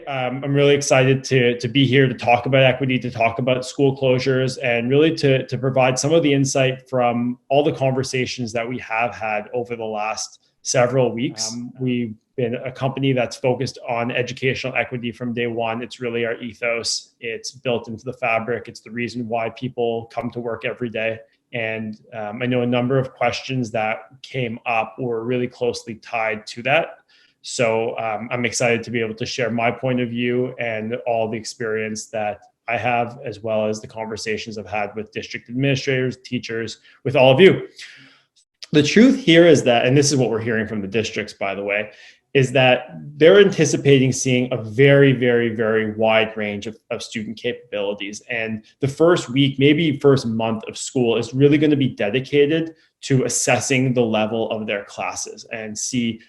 I'm really excited to be here to talk about equity, to talk about school closures, and really to provide some of the insight from all the conversations that we have had over the last several weeks. We've been a company that's focused on educational equity from day one. It's really our ethos. It's built into the fabric. It's the reason why people come to work every day. And I know a number of questions that came up were really closely tied to that. So I'm excited to be able to share my point of view and all the experience that I have, as well as the conversations I've had with district administrators, teachers, with all of you. The truth here is that, and this is what we're hearing from the districts, by the way, is that they're anticipating seeing a very, very, very wide range of student capabilities. And the first week, maybe first month of school is really going to be dedicated to assessing the level of their classes and see,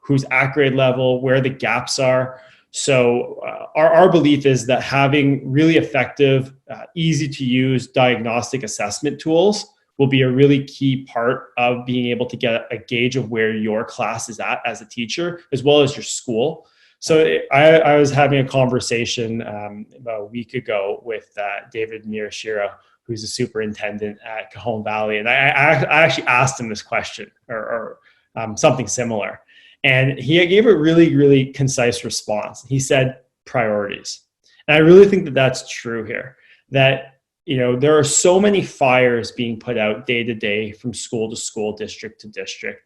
who's at grade level, where the gaps are. So our belief is that having really effective, easy to use diagnostic assessment tools will be a really key part of being able to get a gauge of where your class is at as a teacher, as well as your school. So I was having a conversation about a week ago with David Miyashiro, who's a superintendent at Cajon Valley. And I actually asked him this question or something similar. And he gave a really, really concise response. He said, priorities. And I really think that that's true here, that there are so many fires being put out day to day from school to school, district to district.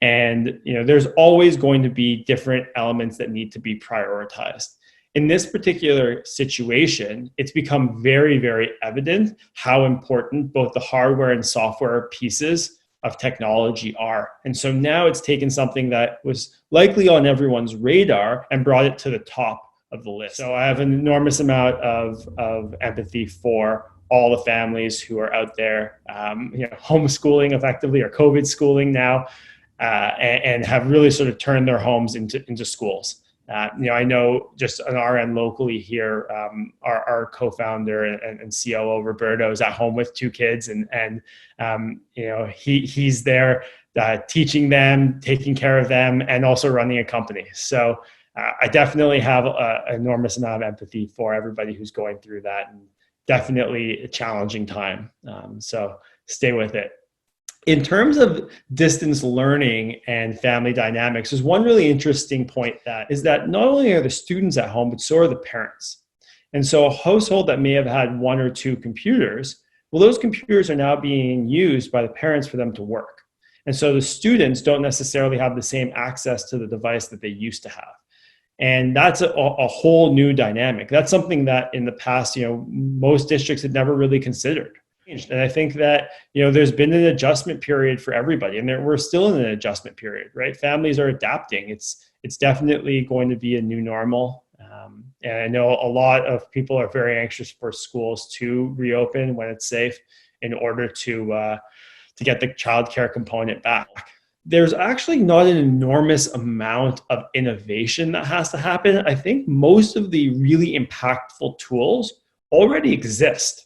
And, there's always going to be different elements that need to be prioritized. In this particular situation, it's become very, very evident how important both the hardware and software pieces of technology are. And so now it's taken something that was likely on everyone's radar and brought it to the top of the list. So I have an enormous amount of empathy for all the families who are out there, homeschooling effectively or COVID schooling now, and have really sort of turned their homes into schools. I know just on our end locally here, our co-founder and COO Roberto is at home with two kids, and he's there teaching them, taking care of them, and also running a company. So I definitely have an enormous amount of empathy for everybody who's going through that, and definitely a challenging time. So stay with it. In terms of distance learning and family dynamics, there's one really interesting point that is that not only are the students at home, but so are the parents. And so a household that may have had one or two computers, well, those computers are now being used by the parents for them to work. And so the students don't necessarily have the same access to the device that they used to have. And that's a whole new dynamic. That's something that in the past, most districts had never really considered. And I think that, there's been an adjustment period for everybody, and we're still in an adjustment period, right? Families are adapting. It's definitely going to be a new normal. And I know a lot of people are very anxious for schools to reopen when it's safe in order to get the childcare component back. There's actually not an enormous amount of innovation that has to happen. I think most of the really impactful tools already exist.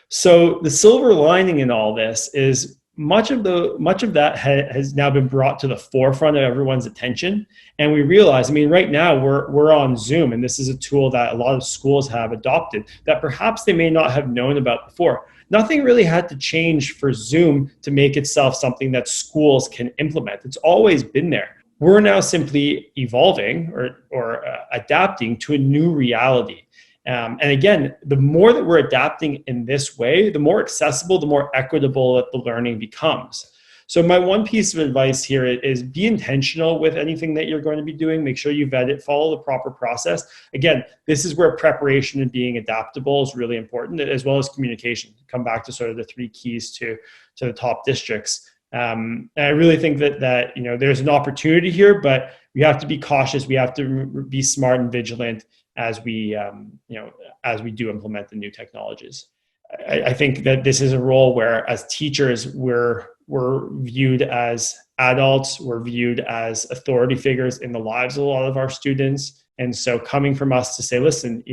So the silver lining in all this is much of that has now been brought to the forefront of everyone's attention. And we realize, right now we're on Zoom, and this is a tool that a lot of schools have adopted that perhaps they may not have known about before. Nothing really had to change for Zoom to make itself something that schools can implement. It's always been there. We're now simply evolving or adapting to a new reality. And again, the more that we're adapting in this way, the more accessible, the more equitable that the learning becomes. So my one piece of advice here is be intentional with anything that you're going to be doing. Make sure you vet it, follow the proper process. Again, this is where preparation and being adaptable is really important, as well as communication. Come back to sort of the three keys to the top districts. And I really think that there's an opportunity here, but we have to be cautious. We have to be smart and vigilant as we do implement the new technologies. I think that this is a role where, as teachers, we're viewed as adults, we're viewed as authority figures in the lives of a lot of our students. And so coming from us to say, listen,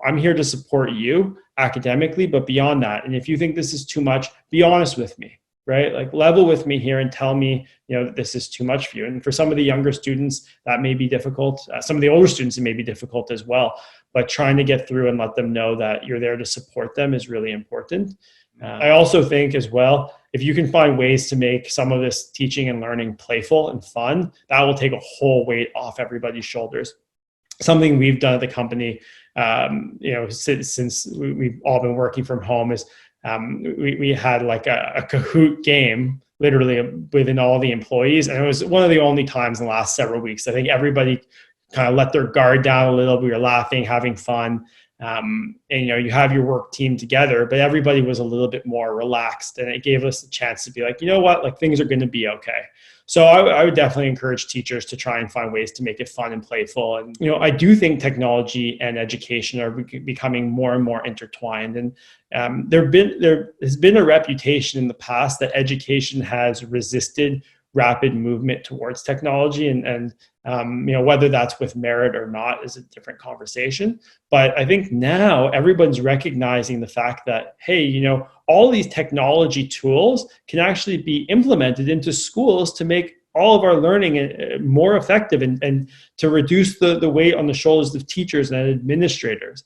I'm here to support you academically, but beyond that, and if you think this is too much, be honest with me. right? Like level with me here and tell me, that this is too much for you. And for some of the younger students, that may be difficult. Some of the older students, it may be difficult as well. But trying to get through and let them know that you're there to support them is really important. I also think as well, if you can find ways to make some of this teaching and learning playful and fun, that will take a whole weight off everybody's shoulders. Something we've done at the company, since we've all been working from home, is we had like a Kahoot game literally within all the employees. And it was one of the only times in the last several weeks, I think everybody kind of let their guard down a little. We were laughing, having fun. And you have your work team together, but everybody was a little bit more relaxed, and it gave us a chance to be like, like things are going to be okay. So I would definitely encourage teachers to try and find ways to make it fun and playful. And I do think technology and education are becoming more and more intertwined. And there has been a reputation in the past that education has resisted rapid movement towards technology, and whether that's with merit or not is a different conversation. But I think now everyone's recognizing the fact that, hey, all these technology tools can actually be implemented into schools to make all of our learning more effective and to reduce the weight on the shoulders of teachers and administrators.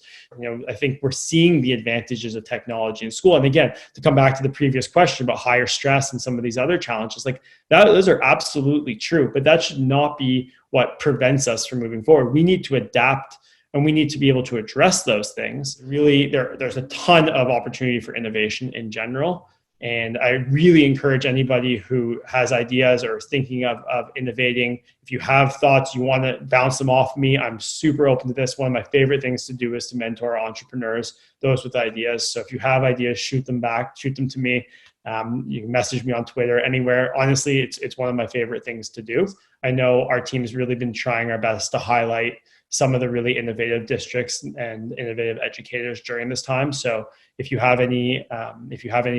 I think we're seeing the advantages of technology in school. And again, to come back to the previous question about higher stress and some of these other challenges, like that, those are absolutely true, but that should not be what prevents us from moving forward. We need to adapt, and we need to be able to address those things. Really, there's a ton of opportunity for innovation in general. And I really encourage anybody who has ideas or is thinking of innovating. If you have thoughts, you want to bounce them off me, I'm super open to this. One of my favorite things to do is to mentor entrepreneurs, those with ideas. So if you have ideas, shoot them to me. You can message me on Twitter, anywhere. Honestly, it's one of my favorite things to do. I know our team's really been trying our best to highlight some of the really innovative districts and innovative educators during this time. So if you have any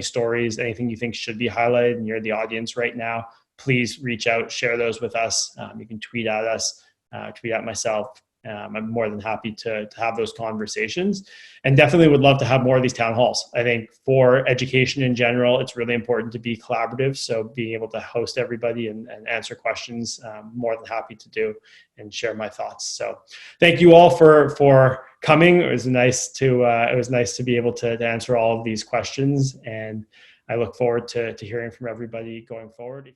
stories, anything you think should be highlighted, and you're the audience right now, please reach out, share those with us. You can tweet at us, tweet at myself. I'm more than happy to have those conversations, and definitely would love to have more of these town halls. I think for education in general, it's really important to be collaborative. So being able to host everybody and answer questions, more than happy to do and share my thoughts. So thank you all for coming. It was nice to be able to answer all of these questions, and I look forward to hearing from everybody going forward.